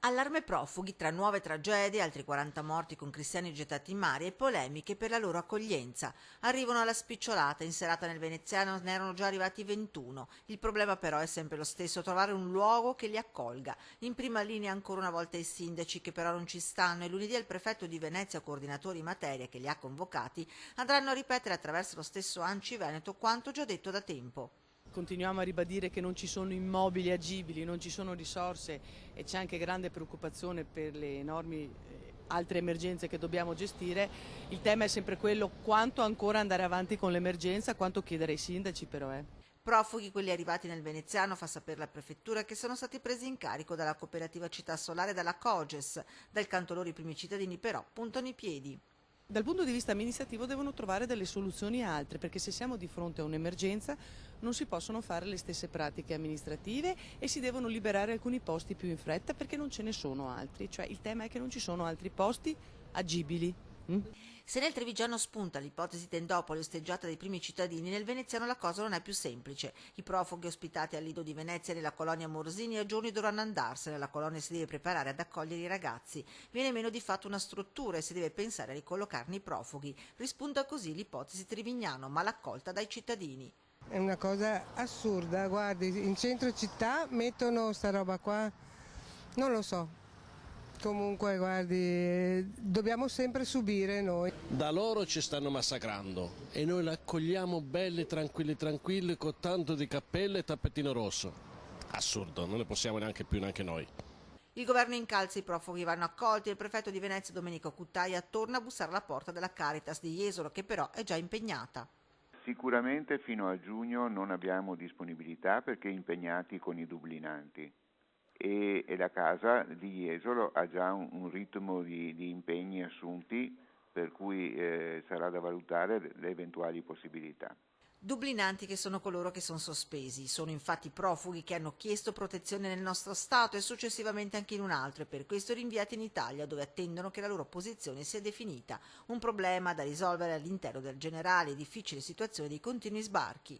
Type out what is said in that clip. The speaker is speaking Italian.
Allarme profughi, tra nuove tragedie, altri 40 morti con cristiani gettati in mare e polemiche per la loro accoglienza. Arrivano alla spicciolata, in serata nel veneziano ne erano già arrivati 21. Il problema però è sempre lo stesso, trovare un luogo che li accolga. In prima linea ancora una volta i sindaci che però non ci stanno e lunedì il prefetto di Venezia, coordinatori in materia che li ha convocati, andranno a ripetere attraverso lo stesso ANCI Veneto quanto già detto da tempo. Continuiamo a ribadire che non ci sono immobili agibili, non ci sono risorse e c'è anche grande preoccupazione per le enormi altre emergenze che dobbiamo gestire. Il tema è sempre quello: quanto ancora andare avanti con l'emergenza, quanto chiedere ai sindaci però. Profughi, quelli arrivati nel veneziano, fa sapere la prefettura, che sono stati presi in carico dalla cooperativa Città Solare e dalla Coges. Dal canto loro i primi cittadini però puntano i piedi. Dal punto di vista amministrativo devono trovare delle soluzioni altre, perché se siamo di fronte a un'emergenza non si possono fare le stesse pratiche amministrative e si devono liberare alcuni posti più in fretta perché non ce ne sono altri, cioè il tema è che non ci sono altri posti agibili. Se nel trevigiano spunta l'ipotesi tendopoli osteggiata dai primi cittadini, nel veneziano la cosa non è più semplice. I profughi ospitati al Lido di Venezia nella colonia Morsini a giorni dovranno andarsene, la colonia si deve preparare ad accogliere i ragazzi. Viene meno di fatto una struttura e si deve pensare a ricollocarne i profughi. Rispunta così l'ipotesi Trevignano, mal accolta dai cittadini. È una cosa assurda, guardi, in centro città mettono sta roba qua, non lo so. Comunque, guardi, dobbiamo sempre subire noi. Da loro ci stanno massacrando e noi le accogliamo belle, tranquille, con tanto di cappelle e tappetino rosso. Assurdo, non ne possiamo neanche più neanche noi. Il governo incalza, i profughi vanno accolti e il prefetto di Venezia Domenico Cuttaia torna a bussare alla porta della Caritas di Jesolo, che però è già impegnata. Sicuramente fino a giugno non abbiamo disponibilità perché impegnati con i dublinanti. E la casa di Jesolo ha già un ritmo di impegni assunti, per cui sarà da valutare le eventuali possibilità. Dublinanti che sono coloro che sono sospesi, sono infatti profughi che hanno chiesto protezione nel nostro Stato e successivamente anche in un altro e per questo rinviati in Italia dove attendono che la loro posizione sia definita, un problema da risolvere all'interno del generale e difficile situazione dei continui sbarchi.